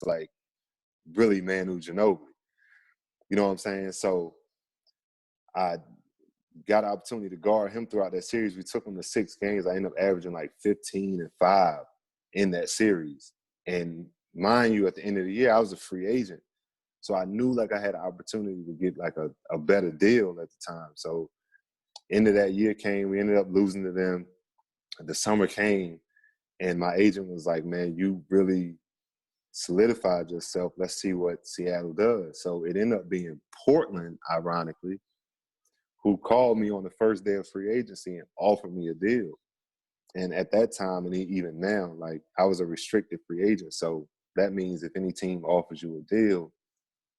like really Manu Ginobili. You know what I'm saying? So I got an opportunity to guard him throughout that series. We took him to 6 games. I ended up averaging like 15 and 5 in that series. And mind you, at the end of the year, I was a free agent. So I knew like I had an opportunity to get like a better deal at the time. So end of that year came, we ended up losing to them. The summer came, and my agent was like, man, you really solidified yourself. Let's see what Seattle does. So it ended up being Portland, ironically, who called me on the first day of free agency and offered me a deal. And at that time, and even now, like I was a restricted free agent. So that means if any team offers you a deal,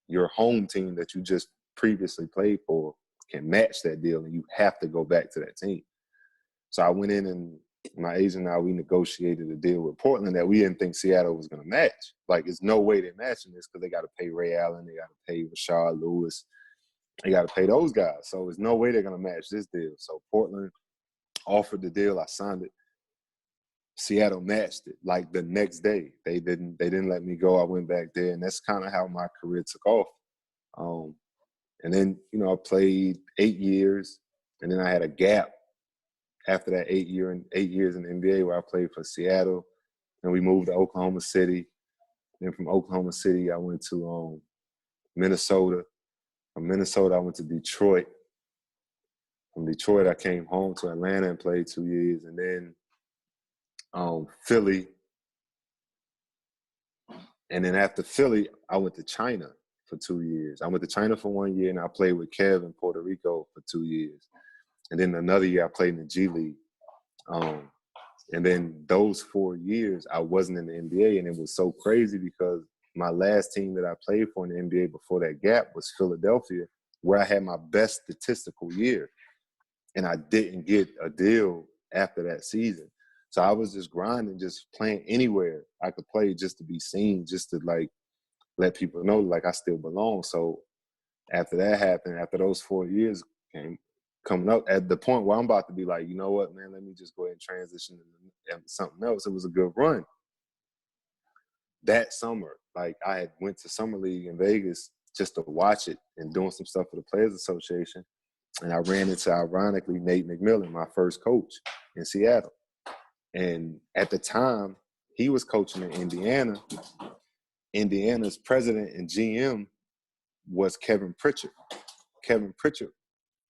your home team that you just previously played for can match that deal, and you have to go back to that team. So I went in, and my agent and I, we negotiated a deal with Portland that we didn't think Seattle was going to match. Like, there's no way they're matching this because they got to pay Ray Allen, they got to pay Rashard Lewis, they got to pay those guys. So there's no way they're going to match this deal. So Portland offered the deal, I signed it. Seattle matched it like the next day. They didn't let me go. I went back there, and that's kind of how my career took off. And then, I played 8 years, and then I had a gap after that 8 years in the NBA where I played for Seattle, and we moved to Oklahoma City. Then from Oklahoma City, I went to Minnesota. From Minnesota, I went to Detroit. From Detroit, I came home to Atlanta and played 2 years, and then Philly. And then after Philly, I went to China for 2 years. I went to China for 1 year, and I played with Kev in Puerto Rico for 2 years. And then another year, I played in the G League. And then those 4 years, I wasn't in the NBA, and it was so crazy because my last team that I played for in the NBA before that gap was Philadelphia, where I had my best statistical year. And I didn't get a deal after that season. So I was just grinding, just playing anywhere I could play just to be seen, just to, like, let people know, like, I still belong. So after that happened, after those 4 years coming up, at the point where I'm about to be like, you know what, man, let me just go ahead and transition into something else. It was a good run. That summer, like, I had went to Summer League in Vegas just to watch it and doing some stuff for the Players Association. And I ran into, ironically, Nate McMillan, my first coach in Seattle. And at the time, he was coaching in Indiana. Indiana's president and GM was Kevin Pritchard. Kevin Pritchard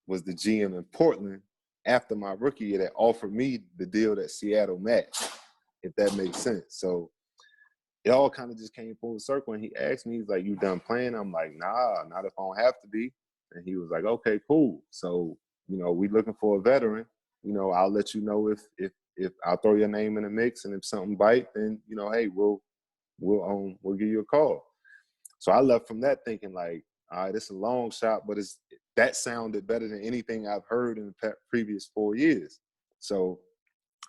was the GM in Portland after my rookie year that offered me the deal that Seattle matched, if that makes sense. So it all kind of just came full circle. And he asked me, he's like, you done playing? I'm like, nah, not if I don't have to be. And he was like, okay, cool. So, we looking for a veteran. I'll let you know if I'll throw your name in the mix, and if something bite, then, hey, we'll give you a call. So I left from that thinking like, all right, it's a long shot, but that sounded better than anything I've heard in the previous 4 years. So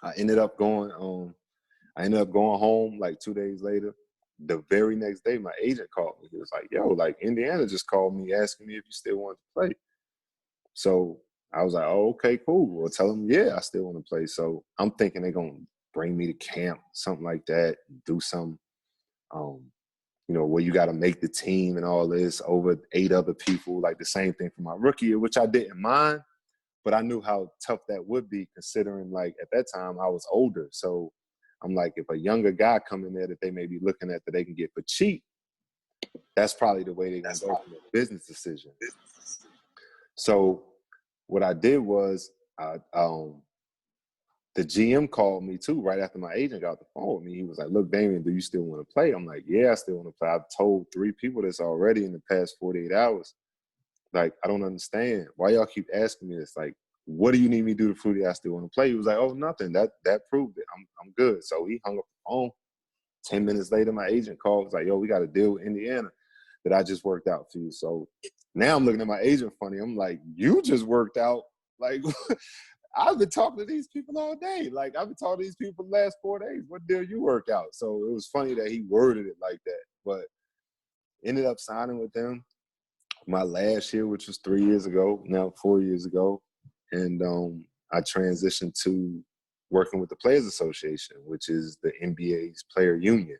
I ended up going home like 2 days later. The very next day, my agent called me. He was like, yo, like, Indiana just called me asking me if you still want to play. So I was like, oh, okay, cool. Well, tell them, yeah, I still want to play. So I'm thinking they're going to bring me to camp, something like that, do some, where you got to make the team and all this over 8 other people, like the same thing for my rookie year, which I didn't mind, but I knew how tough that would be considering, like, at that time I was older. So I'm like, if a younger guy come in there that they may be looking at that they can get for cheap, that's probably the way they're going to go for a business decision. So what I did was the GM called me too right after my agent got the phone with me. He was like, look, Damien, do you still want to play? I'm like, yeah, I still want to play. I've told 3 people this already in the past 48 hours. Like, I don't understand. Why y'all keep asking me this? Like, what do you need me to do to prove that I still want to play? He was like, oh, nothing. That proved it. I'm good. So he hung up the phone. 10 minutes later, my agent called. Was like, yo, we got a deal with Indiana that I just worked out for you. So now I'm looking at my agent funny. I'm like, you just worked out? Like, I've been talking to these people all day. Like, I've been talking to these people the last 4 days. What deal you work out? So it was funny that he worded it like that. But ended up signing with them my last year, which was 3 years ago, now 4 years ago. And I transitioned to working with the Players Association, which is the NBA's player union.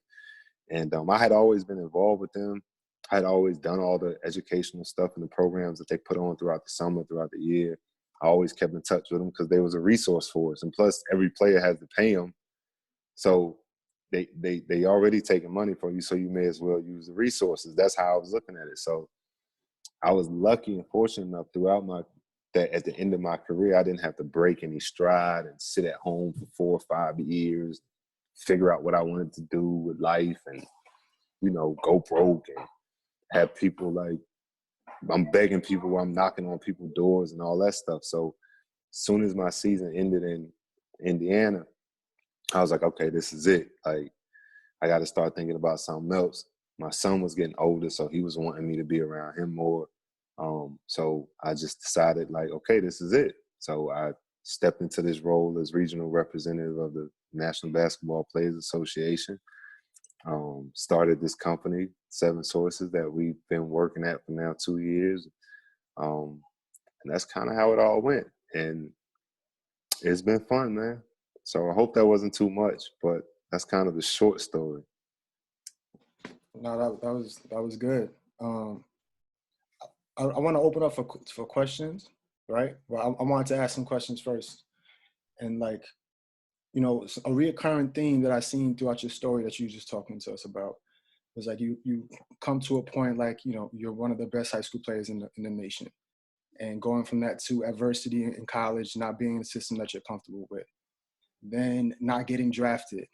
And I had always been involved with them. I had always done all the educational stuff and the programs that they put on throughout the summer, throughout the year. I always kept in touch with them because they was a resource for us. And plus, every player has to pay them. So they already taking money from you, so you may as well use the resources. That's how I was looking at it. So I was lucky and fortunate enough throughout that at the end of my career, I didn't have to break any stride and sit at home for 4 or 5 years, figure out what I wanted to do with life and, go broke and have people like, I'm begging people while I'm knocking on people's doors and all that stuff. So as soon as my season ended in Indiana, I was like, okay, this is it. Like, I got to start thinking about something else. My son was getting older, so he was wanting me to be around him more. So I just decided, like, okay, this is it. So I stepped into this role as regional representative of the National Basketball Players Association. Started this company, 7 Sources, that we've been working at for now 2 years. And that's kind of how it all went. And it's been fun, man. So I hope that wasn't too much, but that's kind of the short story. No, that was good. I want to open up for questions, right? Well, I wanted to ask some questions first. And like, a reoccurring theme that I've seen throughout your story that you were just talking to us about was like you come to a point like, you're one of the best high school players in the nation. And going from that to adversity in college, not being in a system that you're comfortable with, then not getting drafted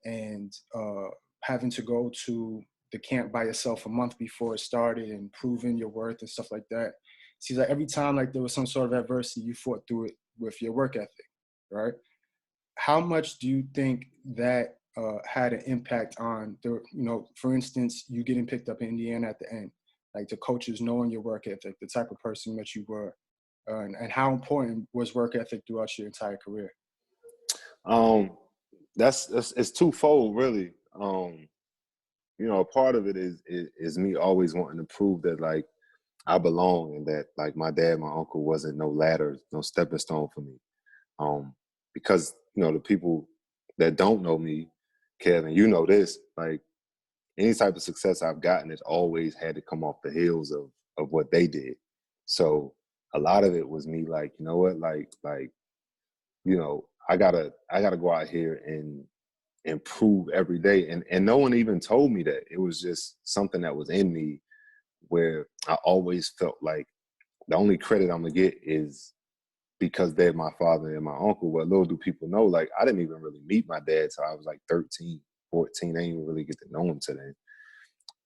and having to go to the camp by yourself a month before it started and proving your worth and stuff like that. Seems like every time like there was some sort of adversity, you fought through it with your work ethic, right? How much do you think that had an impact on the, for instance, you getting picked up in Indiana at the end, like the coaches knowing your work ethic, the type of person that you were, and how important was work ethic throughout your entire career? That's it's twofold, really. A part of it is me always wanting to prove that, like, I belong and that, like, my dad, my uncle wasn't no ladder, no stepping stone for me. Because, the people that don't know me, Kevin, you know this, like, any type of success I've gotten, it's always had to come off the heels of what they did. So a lot of it was me like, you know what, like, I gotta go out here and improve every day. And no one even told me that. It was just something that was in me where I always felt like the only credit I'm gonna get is because they're my father and my uncle. But little do people know, like, I didn't even really meet my dad till I was like 13, 14. I didn't even really get to know him till then.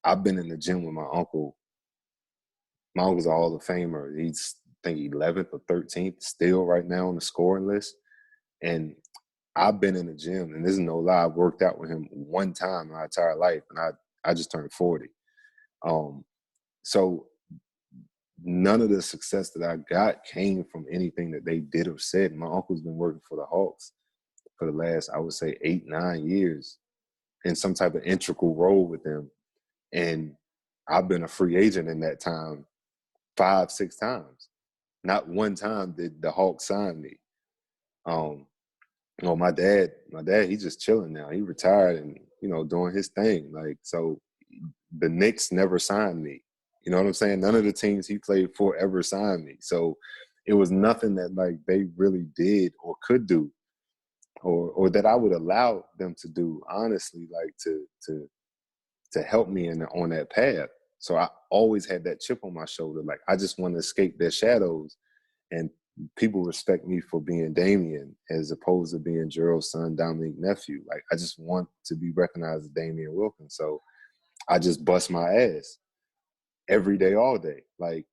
I've been in the gym with my uncle. My uncle's a Hall of Famer. He's, I think, 11th or 13th still right now on the scoring list. And I've been in the gym, and this is no lie, I've worked out with him one time in my entire life, and I just turned 40. So none of the success that I got came from anything that they did or said. My uncle's been working for the Hawks for the last, I would say, 8, 9 years in some type of integral role with them. And I've been a free agent in that time 5, 6 times. Not one time did the Hawks sign me. My dad, he's just chilling now. He retired and, doing his thing. Like, so the Knicks never signed me. You know what I'm saying? None of the teams he played for ever signed me. So it was nothing that, like, they really did or could do or that I would allow them to do, honestly, like, to help me on that path. So I always had that chip on my shoulder. Like, I just want to escape their shadows. And people respect me for being Damien as opposed to being Gerald's son, Dominique nephew. Like, I just want to be recognized as Damien Wilkins. So I just bust my ass every day, all day, like,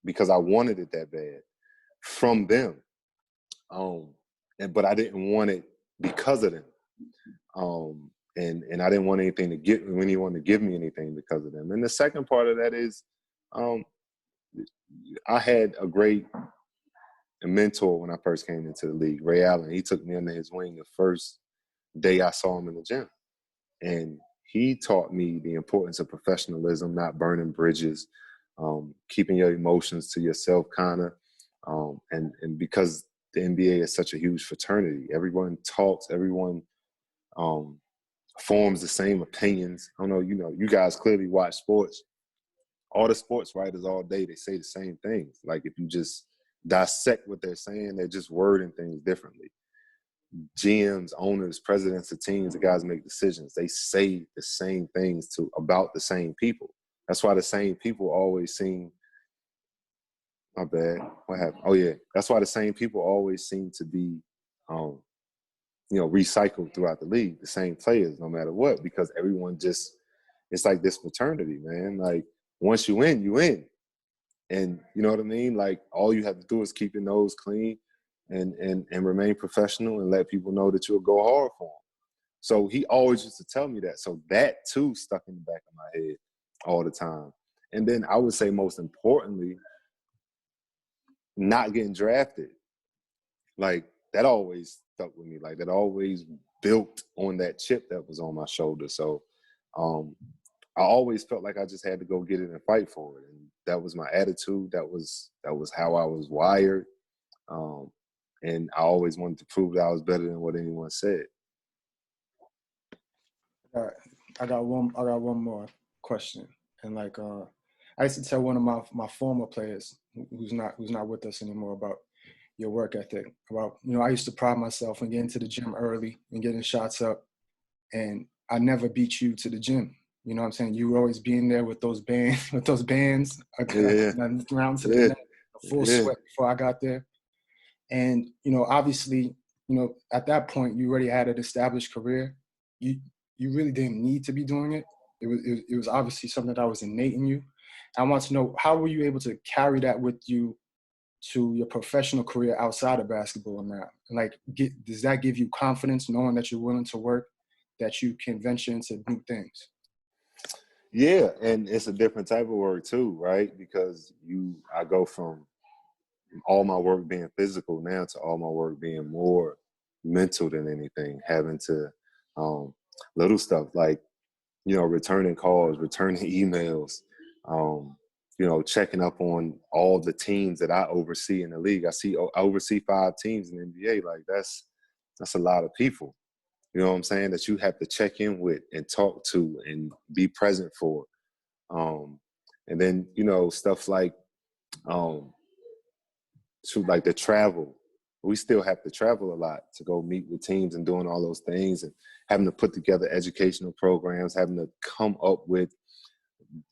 because I wanted it that bad from them. But I didn't want it because of them. And I didn't want anything to get anyone to give me anything because of them. And the second part of that is, I had a great mentor when I first came into the league, Ray Allen. He took me under his wing the first day I saw him in the gym. And he taught me the importance of professionalism, not burning bridges, keeping your emotions to yourself, kind of. And because the NBA is such a huge fraternity, everyone talks, everyone forms the same opinions. I don't know, you guys clearly watch sports. All the sports writers all day, they say the same things. Like if you just dissect what they're saying, they're just wording things differently. GMs, owners, presidents of teams, the guys make decisions. They say the same things about the same people. That's why the same people always seem, my bad, what happened? Oh yeah, that's why the same people always seem to be, recycled throughout the league, the same players, no matter what, because everyone just, it's like this fraternity, man. Like once you in, you in. And you know what I mean? Like all you have to do is keep your nose clean and remain professional and let people know that you'll go hard for them. So he always used to tell me that. So that too stuck in the back of my head all the time. And then I would say most importantly, not getting drafted. Like that always stuck with me. Like that always built on that chip that was on my shoulder. So I always felt like I just had to go get it and fight for it. And that was my attitude. That was how I was wired. And I always wanted to prove that I was better than what anyone said. All right. I got one more question. And like I used to tell one of my former players who's not with us anymore about your work ethic. About, I used to pride myself on getting to the gym early and getting shots up. And I never beat you to the gym. You know what I'm saying? You were always being there with those bands, around to the net, full sweat before I got there. And, obviously, at that point, you already had an established career. You really didn't need to be doing it. It was obviously something that was innate in you. I want to know, how were you able to carry that with you to your professional career outside of basketball now? And like, does that give you confidence knowing that you're willing to work, that you can venture into new things? Yeah, and it's a different type of work too, right? Because I go from all my work being physical now to all my work being more mental than anything, having to little stuff like, returning calls, returning emails, checking up on all the teams that I oversee in the league. I oversee 5 teams in the NBA. Like that's a lot of people. You know what I'm saying? That you have to check in with and talk to and be present for. And then, stuff like like the travel. We still have to travel a lot to go meet with teams and doing all those things and having to put together educational programs, having to come up with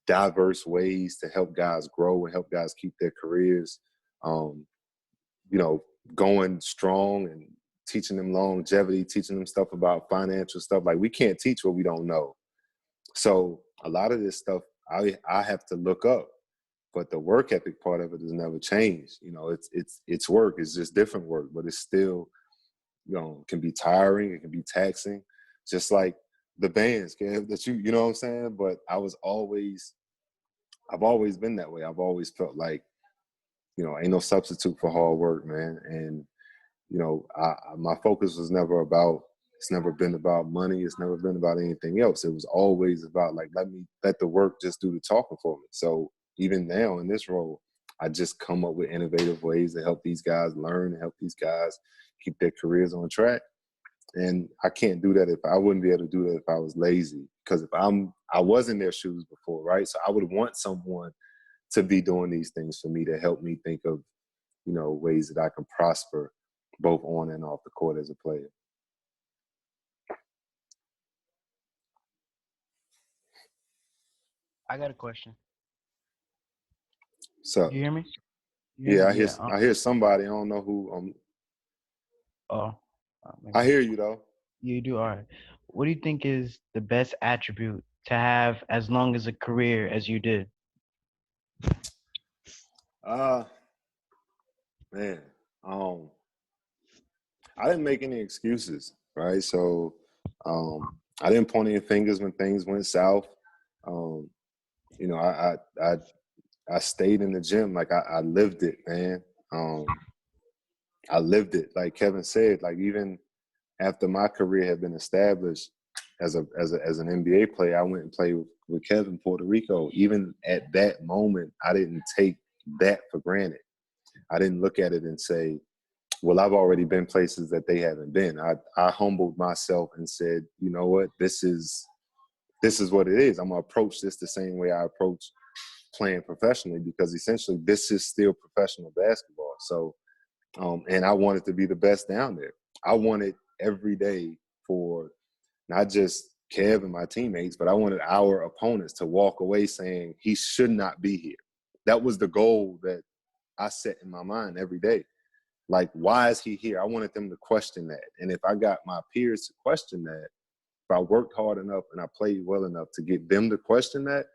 diverse ways to help guys grow and help guys keep their careers, going strong and teaching them longevity, teaching them stuff about financial stuff. Like we can't teach what we don't know. So a lot of this stuff I have to look up, but the work ethic part of it has never changed. It's work. It's just different work, but it's still, can be tiring. It can be taxing, just like the bands, Kev, that you know what I'm saying? But I've always been that way. I've always felt like, ain't no substitute for hard work, man. And, my focus was never about, it's never been about money. It's never been about anything else. It was always about like, let the work just do the talking for me. So even now in this role, I just come up with innovative ways to help these guys learn and help these guys keep their careers on track. And I can't do that I wouldn't be able to do that if I was lazy. Because I was in their shoes before, right? So I would want someone to be doing these things for me to help me think of, ways that I can prosper both on and off the court as a player. I got a question. So You hear me? Yeah, I hear somebody. I don't know who. I hear you though. You do? All right. What do you think is the best attribute to have as long as a career as you did? Man, I didn't make any excuses, right? So, I didn't point any fingers when things went south. I stayed in the gym. Like I lived it, man. I lived it. Like Kevin said, like even after my career had been established as an NBA player, I went and played with Kevin in Puerto Rico. Even at that moment, I didn't take that for granted. I didn't look at it and say, well, I've already been places that they haven't been. I humbled myself and said, you know what, this is what it is. I'm gonna approach this the same way I approach playing professionally, because essentially this is still professional basketball. So, and I wanted to be the best down there. I wanted every day for not just Kev and my teammates, but I wanted our opponents to walk away saying he should not be here. That was the goal that I set in my mind every day. Like, why is he here? I wanted them to question that. And if I got my peers to question that, if I worked hard enough and I played well enough to get them to question that,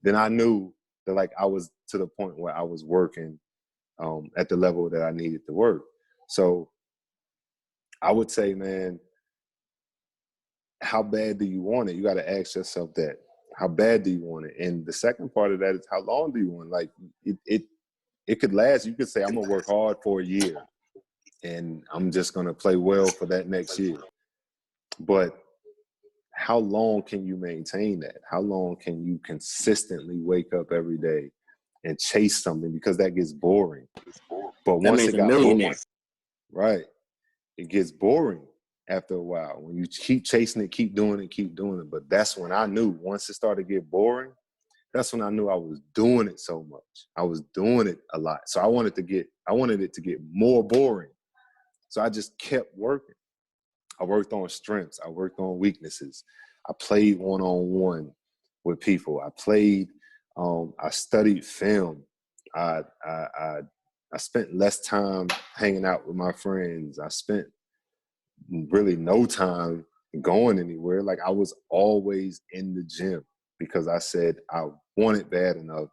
then I knew that, like, I was to the point where I was working at the level that I needed to work. So I would say, man, how bad do you want it? You got to ask yourself that. How bad do you want it? And the second part of that is, how long do you want it? Like, it could last. You could say, I'm going to work hard for a year and I'm just going to play well for that next year. But how long can you maintain that? How long can you consistently wake up every day and chase something? Because that gets boring. But once it got boring, right, it gets boring after a while. When you keep chasing it, keep doing it. But that's when I knew, once it started to get boring, that's when I knew I was doing it so much. I was doing it a lot. So I wanted it to get more boring. So I just kept working. I worked on strengths. I worked on weaknesses. I played one-on-one with people. I studied film. I spent less time hanging out with my friends. I spent really no time going anywhere. Like, I was always in the gym because I said I want it bad enough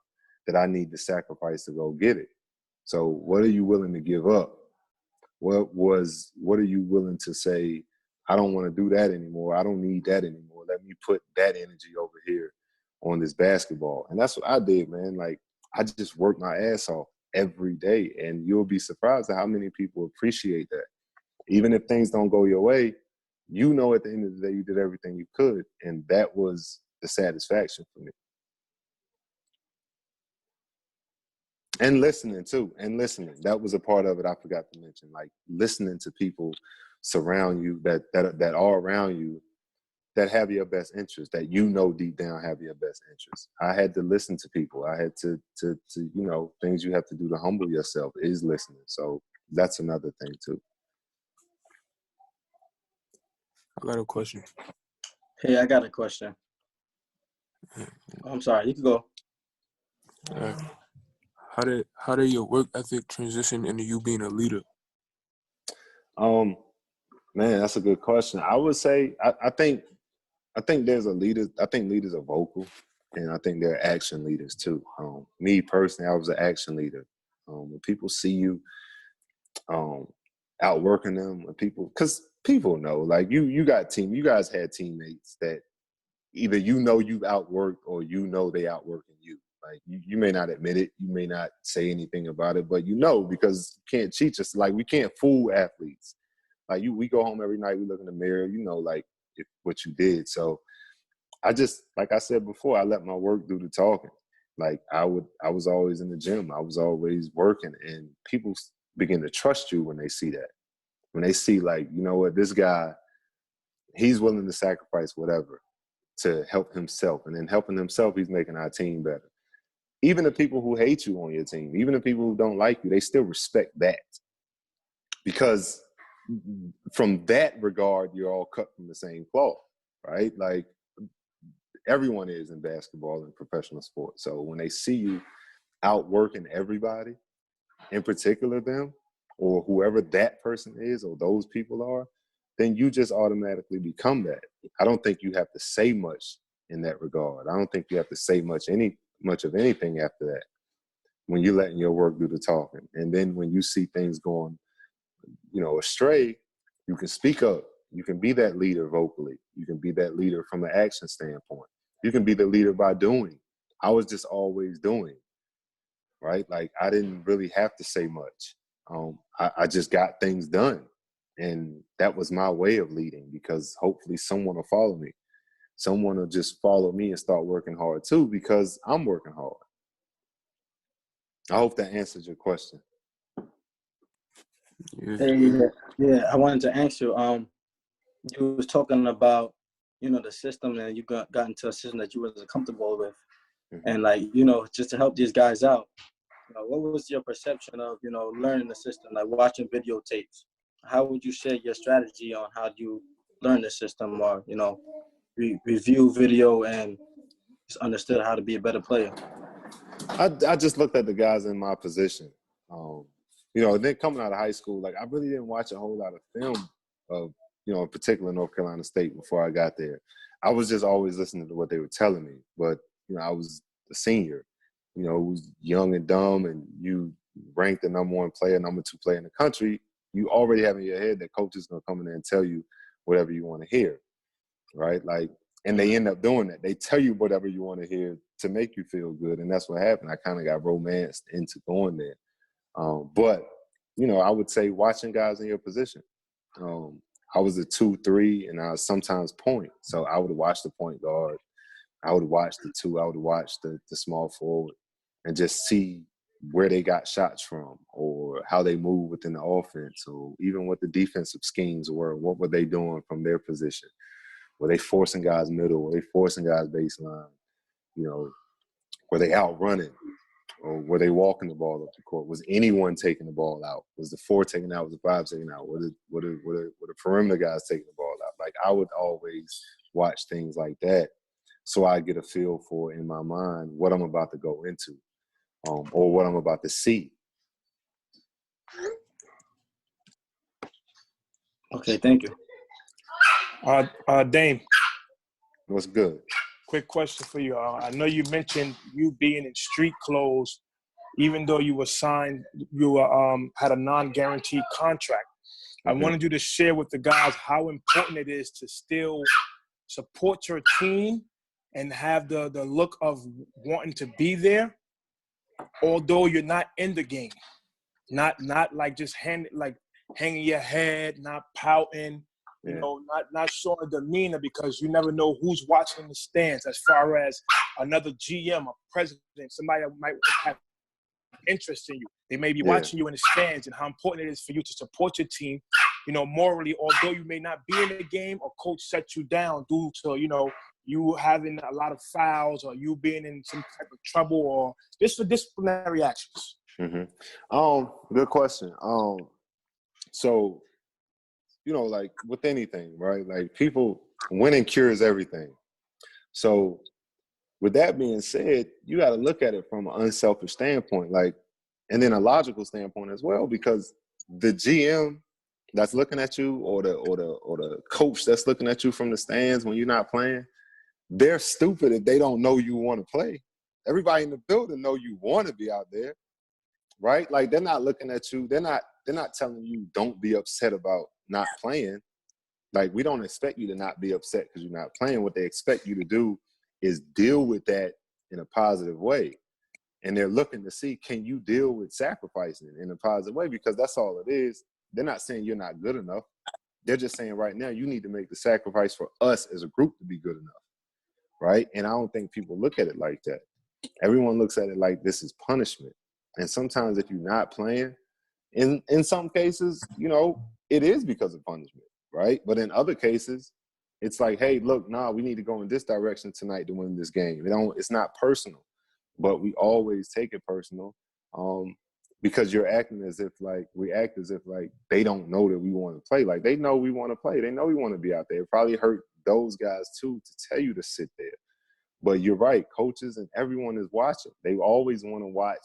that I need to sacrifice to go get it. So what are you willing to give up? What are you willing to say, I don't want to do that anymore. I don't need that anymore. Let me put that energy over here on this basketball. And that's what I did, man. Like, I just worked my ass off every day. And you'll be surprised at how many people appreciate that. Even if things don't go your way, you know, at the end of the day, you did everything you could. And that was the satisfaction for me. And listening too. That was a part of it I forgot to mention. Like, listening to people surround you that are around you that have your best interest, that you know deep down have your best interest. I had to listen to people. I had to you know, things you have to do to humble yourself is listening. So that's another thing too. I got a question. Hey, I got a question. I'm sorry, you can go. How did your work ethic transition into you being a leader? Man, that's a good question. I would say I think there's a leader. I think leaders are vocal, and I think they're action leaders too. Me personally, I was an action leader. When people see you outworking them, because people know, like, you guys had teammates that either you've outworked or they outworking you. Like, you may not admit it, you may not say anything about it, but because you can't cheat us. Like, we can't fool athletes. Like, we go home every night, we look in the mirror, like, what you did. So I just, like I said before, I let my work do the talking. Like, I was always in the gym. I was always working, and people begin to trust you when they see that. When they see, like, you know what, this guy, he's willing to sacrifice whatever to help himself. And in helping himself, he's making our team better. Even the people who hate you on your team, even the people who don't like you, they still respect that. Because from that regard, you're all cut from the same cloth, right? Like, everyone is in basketball and professional sports. So when they see you outworking everybody, in particular them, or whoever that person is or those people are, then you just automatically become that. I don't think you have to say much in that regard. I don't think you have to say much of anything after that, when you're letting your work do the talking. And then when you see things going, astray, you can speak up. You can be that leader vocally. You can be that leader from an action standpoint. You can be the leader by doing. I was just always doing, right? Like, I didn't really have to say much. I just got things done. And that was my way of leading, because hopefully someone will follow me. Someone will just follow me and start working hard too, because I'm working hard. I hope that answers your question. Yeah. Hey, yeah, I wanted to ask you. You was talking about, the system, and you got into a system that you wasn't comfortable with, and like, just to help these guys out. What was your perception of, learning the system, like watching videotapes? How would you share your strategy on how you learn the system, or review video and just understood how to be a better player? I just looked at the guys in my position. Then coming out of high school, like I really didn't watch a whole lot of film of, in particular North Carolina State before I got there. I was just always listening to what they were telling me. But, I was a senior, who was young and dumb, and you ranked the number 1 player, number 2 player in the country. You already have in your head that coach is going to come in there and tell you whatever you want to hear, right? Like, and they end up doing that. They tell you whatever you want to hear to make you feel good, and that's what happened. I kind of got romanced into going there. But, I would say watching guys in your position. I was a 2-3, and I was sometimes point. So I would watch the point guard. I would watch the 2. I would watch the small forward and just see where they got shots from, or how they move within the offense, or even what the defensive schemes were. What were they doing from their position? Were they forcing guys middle? Were they forcing guys baseline? Were they out running? Or were they walking the ball up the court? Was anyone taking the ball out? Was the 4 taking out? Was the 5 taking out? Were the perimeter guys taking the ball out? Like, I would always watch things like that, so I get a feel for, in my mind, what I'm about to go into, or what I'm about to see. Okay, thank you. Dame, What's good? quick question for you. I know you mentioned you being in street clothes, even though you were signed, you were, had a non-guaranteed contract. I wanted you to share with the guys how important it is to still support your team and have the look of wanting to be there, although you're not in the game. Not like just hanging your head, not pouting, not showing a demeanor, because you never know who's watching in the stands, as far as another GM, a president, somebody that might have interest in you. They may be watching you in the stands, and how important it is for you to support your team, morally, although you may not be in the game, or coach set you down due to, you having a lot of fouls, or you being in some type of trouble, or just for disciplinary actions. Good question. So, like with anything, right? Like, people, winning cures everything. So with that being said, you got to look at it from an unselfish standpoint, like, and then a logical standpoint as well, because the GM that's looking at you, or the coach that's looking at you from the stands when you're not playing, they're stupid if they don't know you want to play. Everybody in the building know you want to be out there, right? Like, they're not looking at you. They're not telling you don't be upset about not playing. Like, we don't expect you to not be upset because you're not playing. What they expect you to do is deal with that in a positive way. And they're looking to see, can you deal with sacrificing in a positive way? Because that's all it is. They're not saying you're not good enough. They're just saying right now you need to make the sacrifice for us as a group to be good enough, right? And I don't think people look at it like that. Everyone looks at it like this is punishment. And sometimes if you're not playing, in some cases, it is because of punishment, right? But in other cases, it's like, hey, look, we need to go in this direction tonight to win this game. It's not personal, but we always take it personal, because you're acting as if we act as if they don't know that we want to play. Like, they know we want to play. They know we want to be out there. It probably hurt those guys too to tell you to sit there. But you're right, coaches and everyone is watching. They always want to watch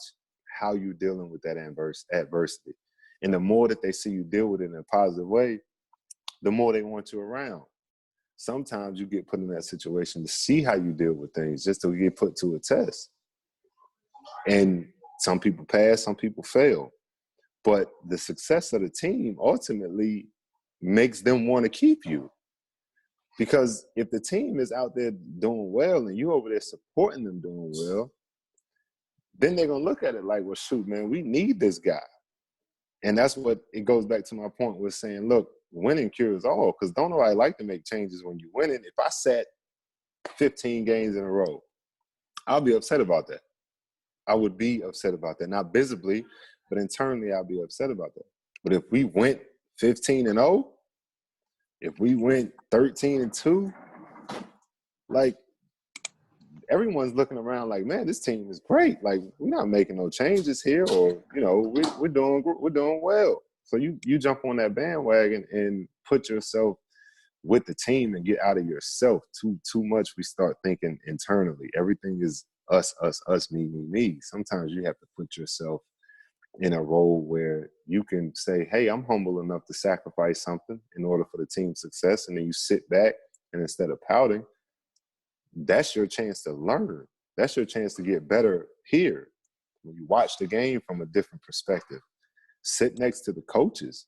how you're dealing with that adversity. And the more that they see you deal with it in a positive way, the more they want you around. Sometimes you get put in that situation to see how you deal with things, just to get put to a test. And some people pass, some people fail. But the success of the team ultimately makes them want to keep you. Because if the team is out there doing well and you over there supporting them doing well, then they're going to look at it like, well, shoot, man, we need this guy. And that's what it goes back to my point with saying, look, winning cures all, because don't nobody like to make changes when you're winning. If I sat 15 games in a row, I'll be upset about that. I would be upset about that. Not visibly, but internally I'll be upset about that. But if we went 15-0, if we went 13-2, like everyone's looking around like, man, this team is great. Like we're not making no changes here, or we're doing well. So you jump on that bandwagon and put yourself with the team and get out of yourself. Too much we start thinking internally. Everything is us, me. Sometimes you have to put yourself in a role where you can say, hey, I'm humble enough to sacrifice something in order for the team's success. And then you sit back and instead of pouting, that's your chance to learn. That's your chance to get better here. When you watch the game from a different perspective, sit next to the coaches,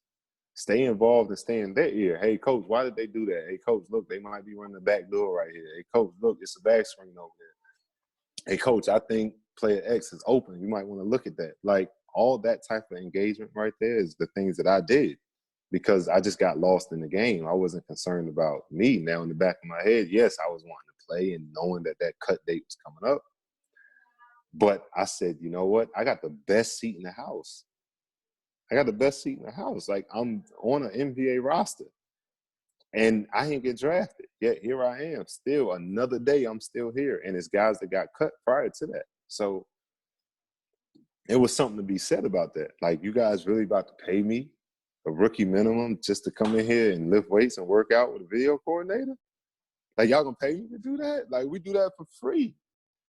stay involved and stay in their ear. Hey, coach, why did they do that? Hey, coach, look, they might be running the back door right here. Hey, coach, look, it's a back screen over there. Hey, coach, I think player X is open. You might want to look at that. Like all that type of engagement right there is the things that I did because I just got lost in the game. I wasn't concerned about me. Now in the back of my head, yes, I was wanting to play and knowing that cut date was coming up. But I said, you know what? I got the best seat in the house. Like I'm on an NBA roster and I didn't get drafted. Yet here I am, still another day. I'm still here. And it's guys that got cut prior to that. So it was something to be said about that. Like you guys really about to pay me a rookie minimum just to come in here and lift weights and work out with a video coordinator? Like y'all gonna pay me to do that? Like we do that for free.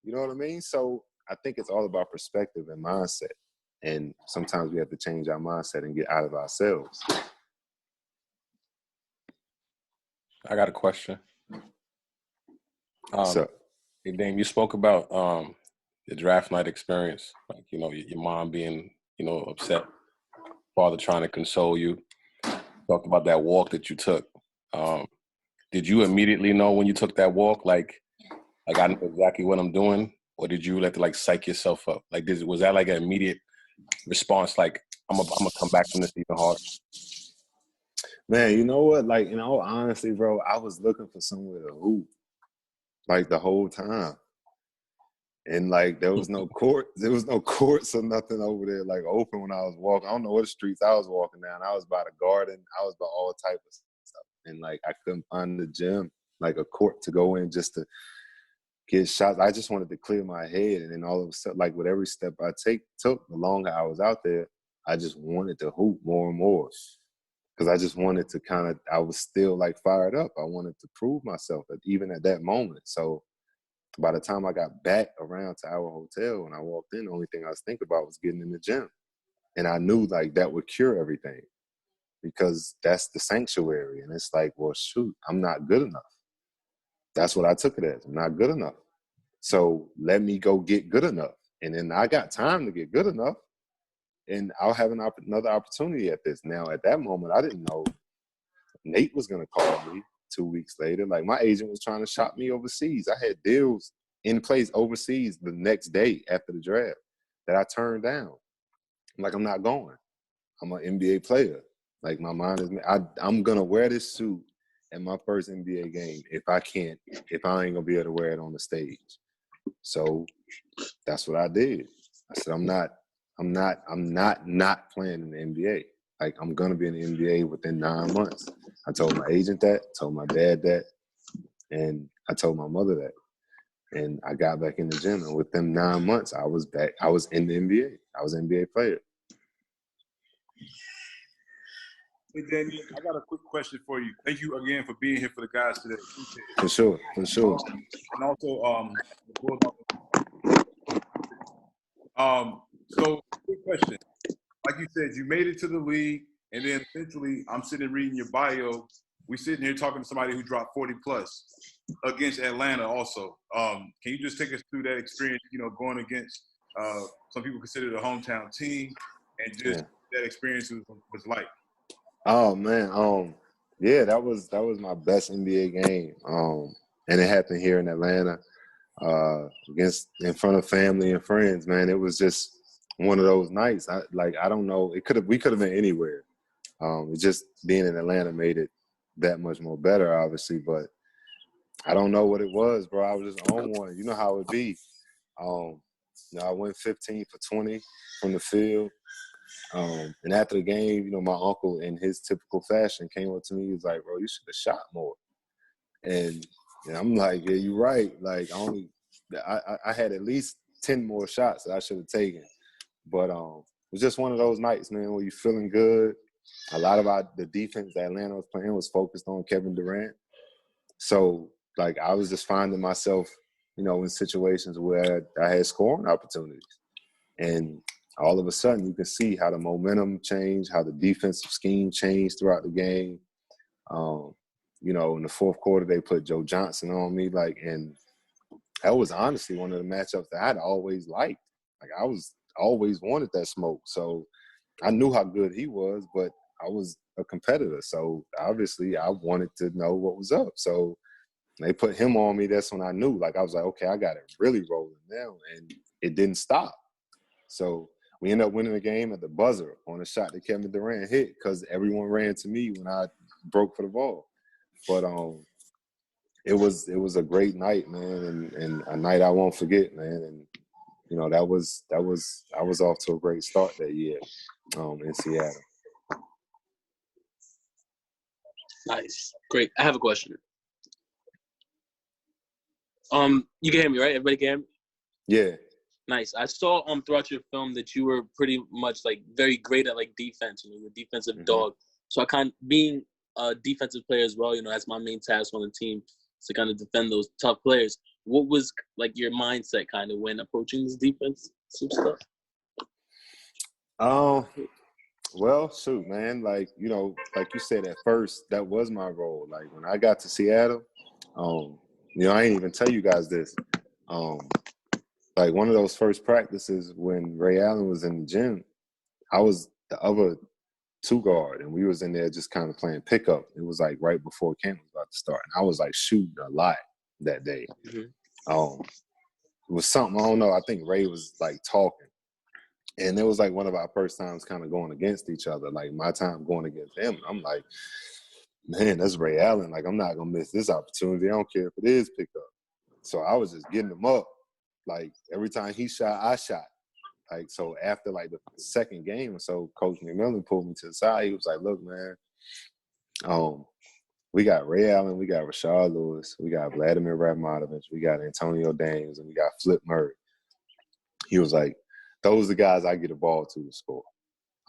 You know what I mean? So I think it's all about perspective and mindset. And sometimes we have to change our mindset and get out of ourselves. I got a question. So, hey, Dame, you spoke about the draft night experience, like, your mom being, upset, father trying to console you. Talked about that walk that you took. Did you immediately know when you took that walk, like I know exactly what I'm doing? Or did you have to psych yourself up? Like, was that like an immediate response? Like, I'm gonna come back from this even harder. Man, you know what? Like, in all honesty, bro, I was looking for somewhere to hoop, like the whole time. And like, there was no court, courts or nothing over there, like open when I was walking. I don't know what streets I was walking down. I was by the garden. I was by all type of stuff. And like, I couldn't find the gym, like a court to go in just to get shots. I just wanted to clear my head. And then all of a sudden, like with every step I took, the longer I was out there, I just wanted to hoop more and more. Because I just wanted to I was still like fired up. I wanted to prove myself even at that moment. So by the time I got back around to our hotel and I walked in, the only thing I was thinking about was getting in the gym. And I knew like that would cure everything because that's the sanctuary. And it's like, well, shoot, I'm not good enough. That's what I took it as. I'm not good enough. So let me go get good enough. And then I got time to get good enough. And I'll have another opportunity at this. Now, at that moment, I didn't know Nate was going to call me 2 weeks later. Like, my agent was trying to shop me overseas. I had deals in place overseas the next day after the draft that I turned down. I'm like, I'm not going. I'm an NBA player. Like, my mind is I'm going to wear this suit at my first NBA game if I ain't going to be able to wear it on the stage. So that's what I did. I said, I'm not playing in the NBA. Like, I'm going to be in the NBA within 9 months. I told my agent that, told my dad that, and I told my mother that. And I got back in the gym, and within 9 months, I was back. I was in the NBA. I was an NBA player. Hey, Damien, I got a quick question for you. Thank you again for being here for the guys today. For sure. And also, so quick question. Like you said, you made it to the league, and then eventually I'm sitting reading your bio. We sitting here talking to somebody who dropped 40 plus against Atlanta also. Can you just take us through that experience, going against some people consider the hometown team, and just that experience was like? Oh man, yeah, that was my best NBA game. And it happened here in Atlanta, in front of family and friends, man. It was just one of those nights. I don't know, we could have been anywhere. It just being in Atlanta made it that much more better, obviously, but I don't know what it was, bro. I was just on one. You know how it be. I went 15 for 20 from the field. And after the game, you know, my uncle, in his typical fashion, came up to me. He was like, "Bro, you should have shot more." And I'm like, "Yeah, you're right. Like, I had at least 10 more shots that I should have taken." But it was just one of those nights, man, where you're feeling good. A lot of the defense that Atlanta was playing was focused on Kevin Durant. So, like, I was just finding myself, you know, in situations where I had scoring opportunities. And all of a sudden, you can see how the momentum changed, how the defensive scheme changed throughout the game. You know, in the fourth quarter, they put Joe Johnson on me, like, and that was honestly one of the matchups that I'd always liked. Like, I was always wanted that smoke. So I knew how good he was, but I was a competitor. So obviously I wanted to know what was up. So they put him on me. That's when I knew. Like, I was like, okay, I got it really rolling now. And it didn't stop. So we ended up winning the game at the buzzer on a shot that Kevin Durant hit because everyone ran to me when I broke for the ball. But it was a great night, man, and a night I won't forget, man. And you know, I was off to a great start that year in Seattle. Nice. Great. I have a question. You can hear me, right? Everybody can hear me? Yeah. Nice. I saw throughout your film that you were pretty much like very great at like defense, you know, you're a defensive dog. So I being a defensive player as well, you know, that's my main task on the team, to kind of defend those tough players. What was like your mindset kind of when approaching this defense stuff? Well, shoot, man, like, you know, like you said at first, that was my role. Like when I got to Seattle, you know, I ain't even tell you guys this. Like one of those first practices when Ray Allen was in the gym, I was the other two guard, and we was in there just kind of playing pickup. It was like right before camp was about to start, and I was like shooting a lot that day. It was something, I don't know, I think Ray was like talking, and it was like one of our first times kind of going against each other, like my time going against him. I'm like, man, that's Ray Allen. Like, I'm not gonna miss this opportunity. I don't care if it is pickup. So I was just getting him up. Like every time he shot, I shot. Like, so after like the second game or so, Coach McMillan pulled me to the side. He was like, look, man, we got Ray Allen, we got Rashard Lewis, we got Vladimir Radmanovich, we got Antonio Dames, and we got Flip Murray. He was like, those are the guys I get the ball to score.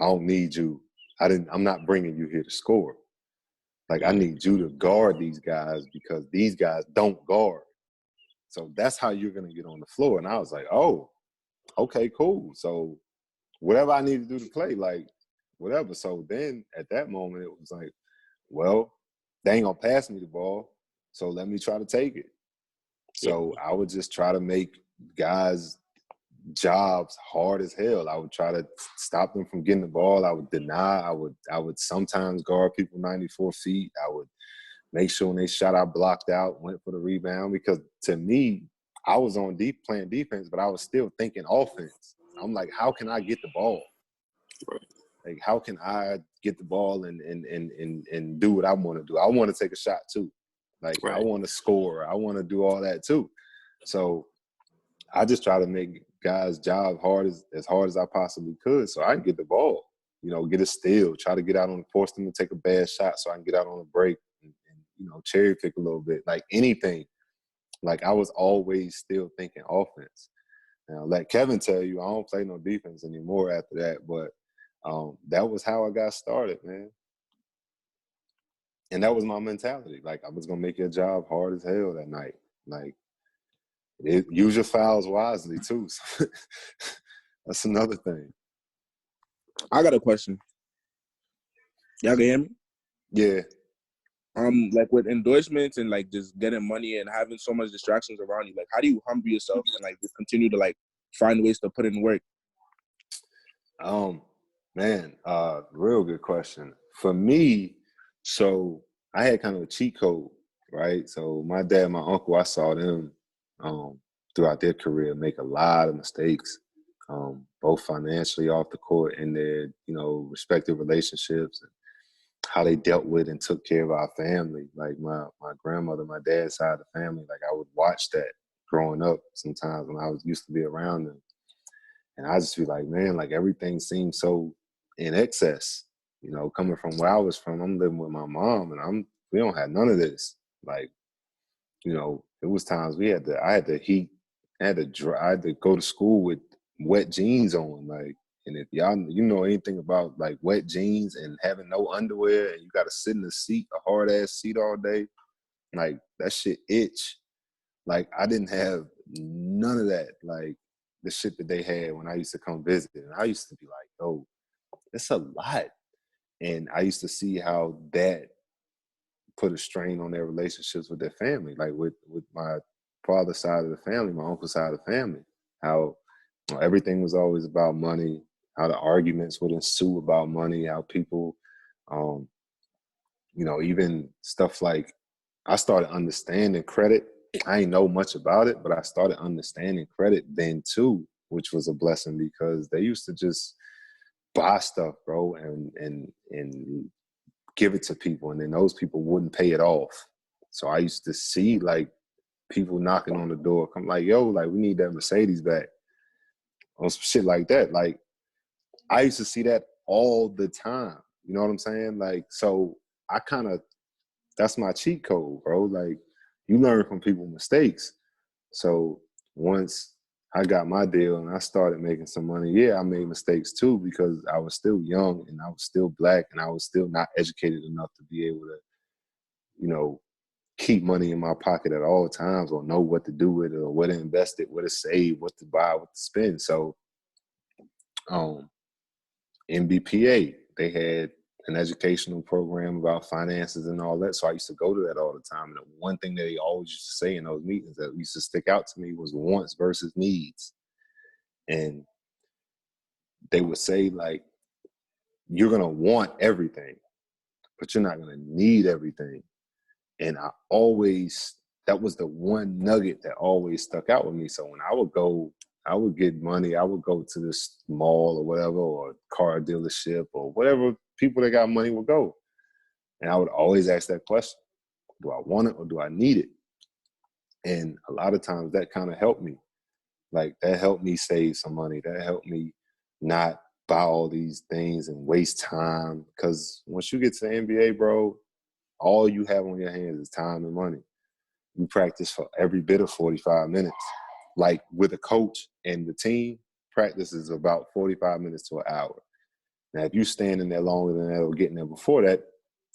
I don't need you. I'm not bringing you here to score. Like, I need you to guard these guys because these guys don't guard. So that's how you're going to get on the floor. And I was like, oh, okay, cool. So whatever I need to do to play, like, whatever. So then at that moment, it was like, well, they ain't going to pass me the ball, so let me try to take it. So I would just try to make guys' jobs hard as hell. I would try to stop them from getting the ball. I would deny. I would sometimes guard people 94 feet. I would make sure when they shot, I blocked out, went for the rebound, because to me, I was on playing defense, but I was still thinking offense. I'm like, how can I get the ball? Like, how can I get the ball and do what I want to do? I want to take a shot too. Like, I want to score. I want to do all that too. So I just try to make guys' job as hard as I possibly could so I can get the ball, you know, get a steal, try to get out force them to take a bad shot so I can get out on a break and you know, cherry pick a little bit, like anything. Like, I was always still thinking offense. Now, let Kevin tell you, I don't play no defense anymore after that, but that was how I got started, man. And that was my mentality. Like, I was going to make your job hard as hell that night. Like, use your fouls wisely, too. So that's another thing. I got a question. Y'all can hear me? Yeah. Like with endorsements and like just getting money and having so much distractions around you, like how do you humble yourself and like just continue to like find ways to put in work? Man, real good question. For me, so I had kind of a cheat code, right? So my dad and my uncle, I saw them throughout their career make a lot of mistakes, both financially off the court and their, you know, respective relationships and how they dealt with and took care of our family. Like my grandmother, my dad's side of the family, like I would watch that growing up sometimes when I was used to be around them. And I just be like, man, like everything seems so in excess. You know, coming from where I was from, I'm living with my mom, and we don't have none of this. Like, you know, it was times I had to heat, I had to go to school with wet jeans on. Like, and if y'all, you know anything about like wet jeans and having no underwear, and you got to sit in the seat, a hard ass seat all day, like that shit itch. Like, I didn't have none of that. Like the shit that they had when I used to come visit, and I used to be like, oh, it's a lot. And I used to see how that put a strain on their relationships with their family, like with my father's side of the family, my uncle's side of the family, how, you know, everything was always about money, how the arguments would ensue about money, how people, you know, even stuff like, I started understanding credit. I ain't know much about it, but I started understanding credit then too, which was a blessing, because they used to just buy stuff, bro, and give it to people, and then those people wouldn't pay it off. So I used to see like people knocking on the door, come like, yo, like we need that Mercedes back, or some shit like that. Like, I used to see that all the time. You know what I'm saying? Like, so I kind of, that's my cheat code, bro. Like, you learn from people's mistakes. So once I got my deal and I started making some money, yeah, I made mistakes too, because I was still young and I was still black and I was still not educated enough to be able to, you know, keep money in my pocket at all times, or know what to do with it, or where to invest it, where to save, what to buy, what to spend. So MBPA, they had an educational program about finances and all that. So I used to go to that all the time. And the one thing that they always used to say in those meetings that used to stick out to me was wants versus needs. And they would say, like, you're going to want everything, but you're not going to need everything. And that was the one nugget that always stuck out with me. So when I would get money, I would go to this mall or whatever, or car dealership or whatever people that got money would go. And I would always ask that question: do I want it or do I need it? And a lot of times that kind of helped me. Like, that helped me save some money. That helped me not buy all these things and waste time. Because once you get to the NBA, bro, all you have on your hands is time and money. You practice for every bit of 45 minutes. Like, with a coach and the team, practice is about 45 minutes to an hour. Now, if you're standing there longer than that or getting there before that,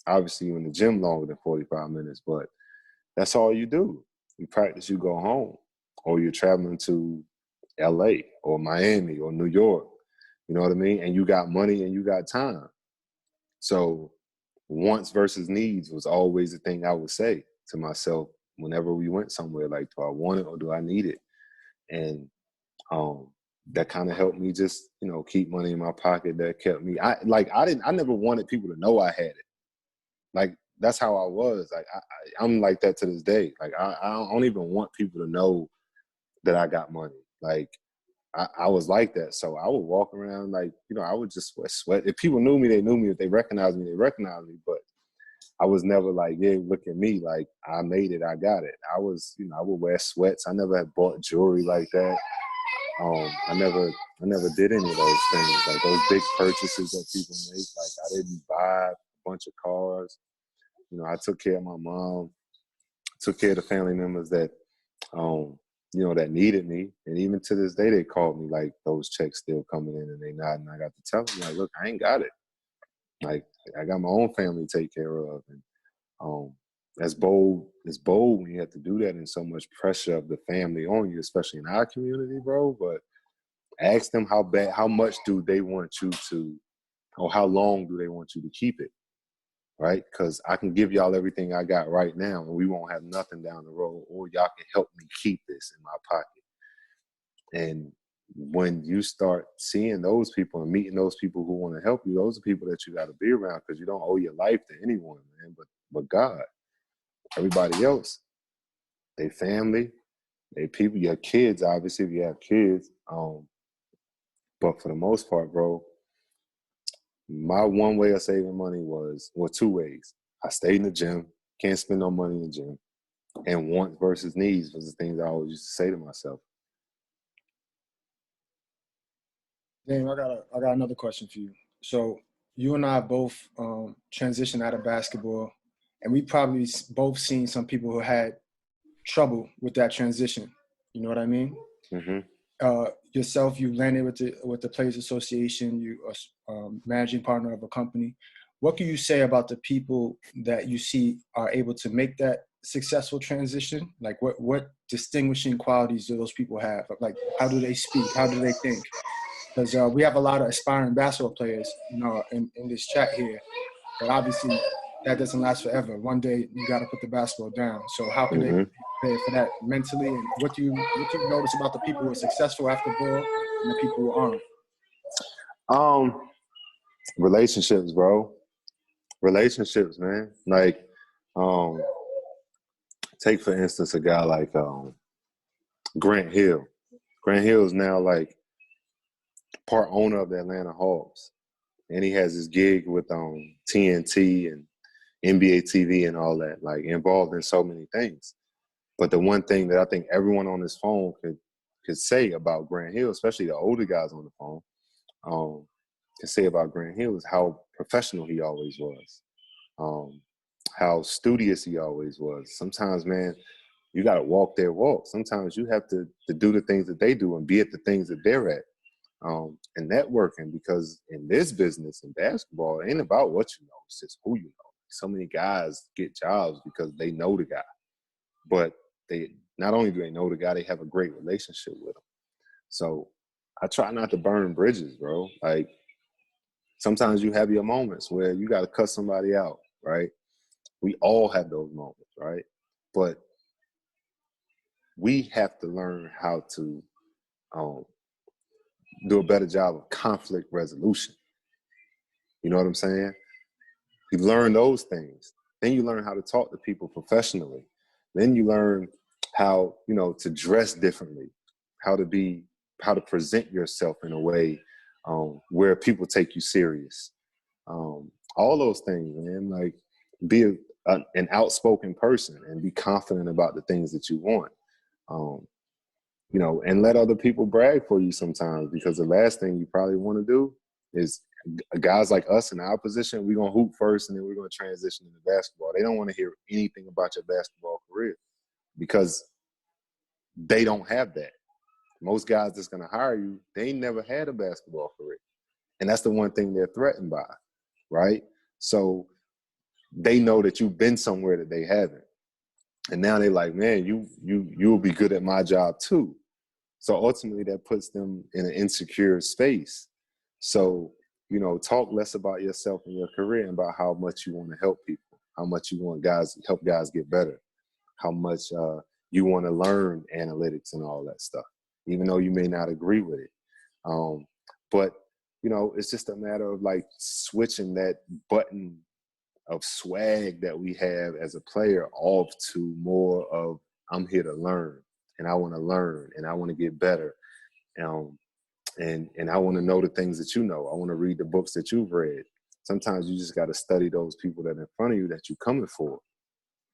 obviously you're in the gym longer than 45 minutes, but that's all you do. You practice, you go home, or you're traveling to LA or Miami or New York, you know what I mean? And you got money and you got time. So wants versus needs was always the thing I would say to myself whenever we went somewhere. Like, do I want it or do I need it? And that kind of helped me just, you know, keep money in my pocket. That kept me, I never wanted people to know I had it. Like, that's how I was. Like, I'm like that to this day. Like, I don't even want people to know that I got money. Like, I was like that. So I would walk around like, you know, I would just sweat. If people knew me, they knew me. If they recognized me, they recognized me. But I was never like, yeah, look at me. Like, I made it, I got it. I was, you know, I would wear sweats. I never had bought jewelry like that. I never did any of those things, like those big purchases that people make. Like, I didn't buy a bunch of cars. You know, I took care of my mom, took care of the family members that, you know, that needed me. And even to this day, they called me, like, those checks still coming in and they not, and I got to tell them, like, look, I ain't got it. Like, I got my own family to take care of. And it's bold when you have to do that, and so much pressure of the family on you, especially in our community, bro. But ask them how much do they want you to, or how long do they want you to keep it, right? Because I can give y'all everything I got right now, and we won't have nothing down the road, or y'all can help me keep this in my pocket. And when you start seeing those people and meeting those people who want to help you, those are people that you got to be around, because you don't owe your life to anyone, man, but God. Everybody else, they family, they people, your kids, obviously, if you have kids. But for the most part, bro, my one way of saving money was, well, two ways. I stayed in the gym, can't spend no money in the gym. And wants versus needs was the things I always used to say to myself. Damien, I got another question for you. So you and I both transitioned out of basketball, and we probably both seen some people who had trouble with that transition. You know what I mean? Yourself, you landed with the Players Association. You are managing partner of a company. What can you say about the people that you see are able to make that successful transition? Like, what distinguishing qualities do those people have? Like, how do they speak? How do they think? Because we have a lot of aspiring basketball players, in this chat here. But obviously, that doesn't last forever. One day, you got to put the basketball down. So how can they prepare for that mentally? And what do you notice about the people who are successful after ball and the people who aren't? Relationships, bro. Relationships, man. Like, take for instance a guy like Grant Hill. Grant Hill is now like part owner of the Atlanta Hawks, and he has his gig with TNT and NBA TV and all that, like involved in so many things. But the one thing that I think everyone on this phone could say about Grant Hill, especially the older guys on the phone, can say about Grant Hill is how professional he always was, how studious he always was. Sometimes, man, you got to walk their walk. Sometimes you have to do the things that they do and be at the things that they're at. And networking, because in this business, in basketball, it ain't about what you know, it's just who you know. So many guys get jobs because they know the guy. But they not only do they know the guy, they have a great relationship with him. So I try not to burn bridges, bro. Like, sometimes you have your moments where you got to cut somebody out, right? We all have those moments, right? But we have to learn how to do a better job of conflict resolution. You know what I'm saying? You learn those things. Then you learn how to talk to people professionally. Then you learn how, to dress differently, how to present yourself in a way where people take you serious. All those things, man. Like, be an outspoken person and be confident about the things that you want. And let other people brag for you sometimes, because the last thing you probably want to do is, guys like us in our position, we're going to hoop first and then we're going to transition into basketball. They don't want to hear anything about your basketball career because they don't have that. Most guys that's going to hire you, they never had a basketball career. And that's the one thing they're threatened by, right? So they know that you've been somewhere that they haven't. And now they're like, man, you'll be good at my job too. So ultimately that puts them in an insecure space. So, talk less about yourself and your career and about how much you want to help people, how much you want help guys get better, how much you want to learn analytics and all that stuff, even though you may not agree with it. But, it's just a matter of like switching that button of swag that we have as a player off to more of, I'm here to learn and I want to learn and I want to get better. And I want to know the things that you know. I want to read the books that you've read. Sometimes you just got to study those people that are in front of you that you're coming for,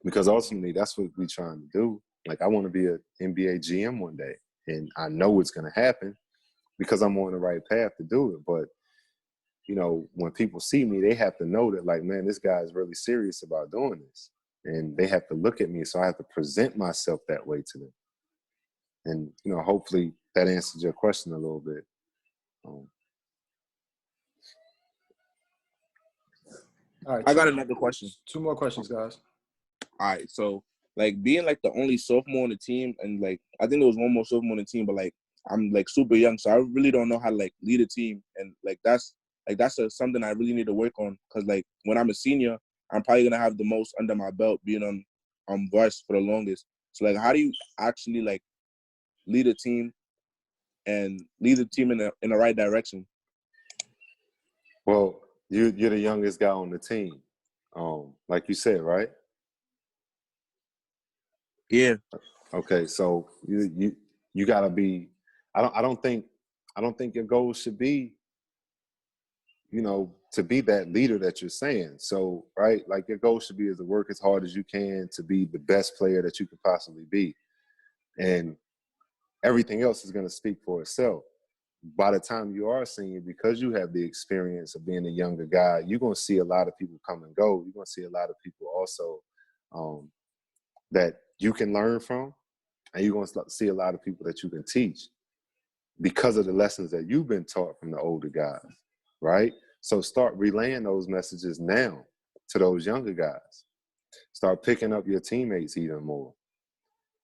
because ultimately that's what we're trying to do. Like, I want to be an NBA GM one day, and I know it's going to happen because I'm on the right path to do it. But, when people see me, they have to know that, like, man, this guy is really serious about doing this. And they have to look at me, so I have to present myself that way to them. And, hopefully that answers your question a little bit. All right, I got another question. 2 more questions, guys. All right, so like being like the only sophomore on the team, and like I think there was one more sophomore on the team, but like I'm like super young, so I really don't know how to like lead a team, and like that's something I really need to work on, because like when I'm a senior, I'm probably gonna have the most under my belt being on varsity for the longest. So like, how do you actually like lead a team and lead the team in the right direction? Well, you're the youngest guy on the team, like you said, right? Yeah. Okay, so you gotta be. I don't think your goal should be, to be that leader that you're saying. So, right, like your goal should be is to work as hard as you can to be the best player that you could possibly be, and everything else is gonna speak for itself. by the time you are a senior, because you have the experience of being a younger guy, you're going to see a lot of people come and go. You're going to see a lot of people also that you can learn from, and you're going to see a lot of people that you can teach because of the lessons that you've been taught from the older guys, right? So start relaying those messages now to those younger guys. Start picking up your teammates even more.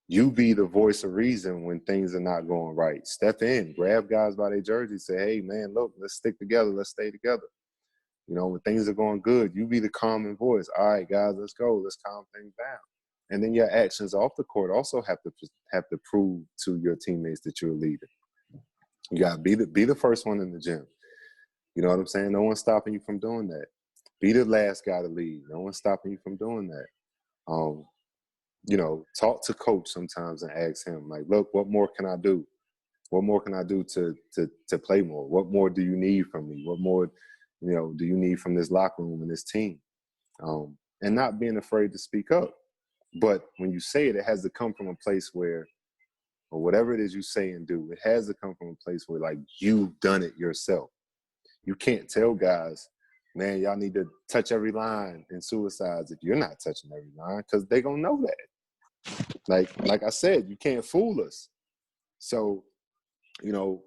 You be the voice of reason when things are not going right. Step in, grab guys by their jersey, say, hey, man, look, let's stick together. Let's stay together. You know, when things are going good, you be the calming voice. All right, guys, let's go. Let's calm things down. And then your actions off the court also have to prove to your teammates that you're a leader. You got to be the first one in the gym. You know what I'm saying? No one's stopping you from doing that. Be the last guy to leave. No one's stopping you from doing that. You know, talk to coach sometimes and ask him, like, look, what more can I do? What more can I do to play more? What more do you need from me? What more, you know, do you need from this locker room and this team? And not being afraid to speak up. But when you say it, it has to come from a place where, or whatever it is you say and do, it has to come from a place where, like, you've done it yourself. You can't tell guys, man, y'all need to touch every line in suicides if you're not touching every line, because they're going to know that. Like I said, you can't fool us. So, you know,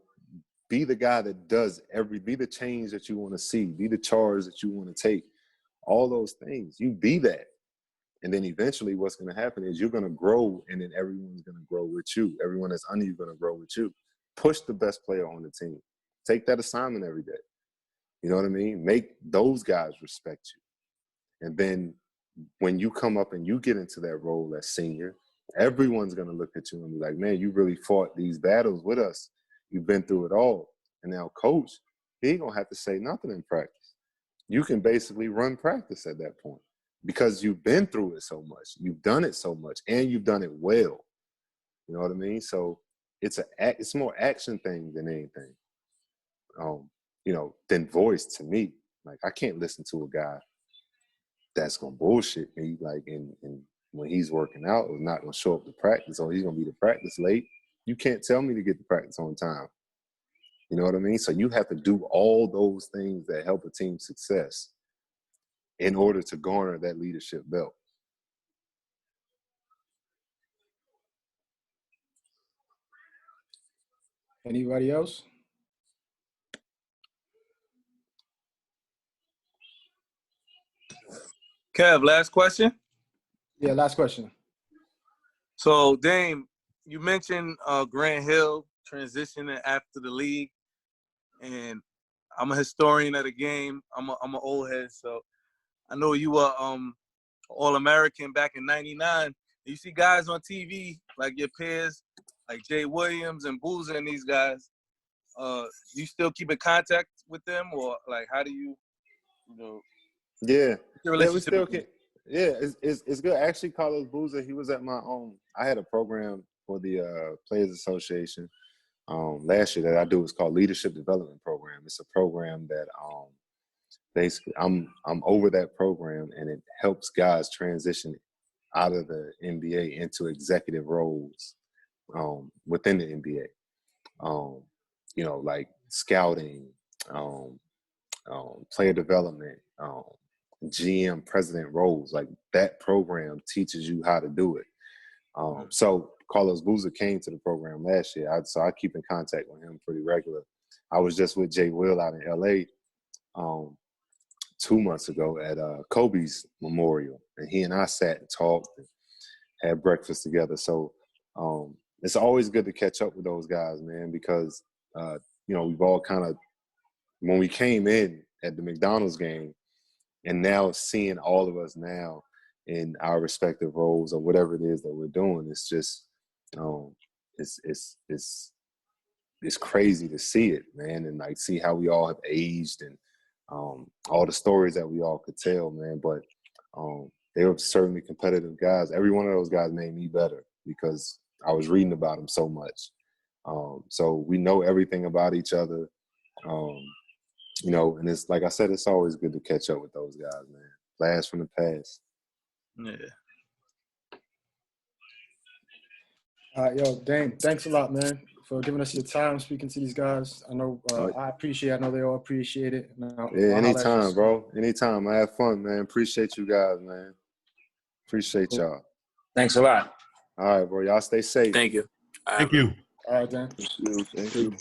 be the guy that does be the change that you want to see, be the charge that you want to take, all those things. You be that. And then eventually what's going to happen is you're going to grow, and then everyone's going to grow with you. Everyone that's under you is going to grow with you. Push the best player on the team. Take that assignment every day. You know what I mean? Make those guys respect you. And then when you come up and you get into that role as senior, everyone's going to look at you and be like, man, you really fought these battles with us. You've been through it all. And now coach, he ain't going to have to say nothing in practice. You can basically run practice at that point because you've been through it so much. You've done it so much, and you've done it well. You know what I mean? So it's more action thing than anything, you know, than voice to me. Like, I can't listen to a guy that's going to bullshit me, like, and when he's working out, or not going to show up to practice, or he's going to be to practice late. You can't tell me to get to practice on time. You know what I mean? So you have to do all those things that help a team's success in order to garner that leadership belt. Anybody else? Kev, last question? Yeah, last question. So, Dame, you mentioned Grant Hill transitioning after the league, and I'm a historian of the game. I'm an old head, so I know you were All-American back in '99. You see guys on TV like your peers, like Jay Williams and Boozer and these guys. Do you still keep in contact with them, or like how do you know? Yeah, we still can. Yeah, it's good. Actually, Carlos Boozer, he was at my I had a program for the Players Association last year that I do. It's called Leadership Development Program. It's a program that basically I'm over that program, and it helps guys transition out of the NBA into executive roles within the NBA. You know, like scouting, player development, GM president roles. Like, that program teaches you how to do it. So Carlos Boozer came to the program last year, so I keep in contact with him pretty regular. I was just with Jay Will out in LA 2 months ago at Kobe's memorial, and he and I sat and talked and had breakfast together. So it's always good to catch up with those guys, man, because you know, we've all kind of, when we came in at the McDonald's game, and now seeing all of us now in our respective roles or whatever it is that we're doing, it's just it's crazy to see it, man, and like see how we all have aged and all the stories that we all could tell, man. But they were certainly competitive guys. Every one of those guys made me better because I was reading about them so much. So we know everything about each other. You know, and it's like I said, it's always good to catch up with those guys, man. Blast from the past. Yeah. Yo, Dame, thanks a lot, man, for giving us your time, speaking to these guys. I know I appreciate it. I know they all appreciate it. Yeah, anytime, bro. Anytime. I have fun, man. Appreciate you guys, man. Appreciate y'all. Thanks a lot. All right, bro. Y'all stay safe. Thank you. Thank you. All right, Dan. Thank you.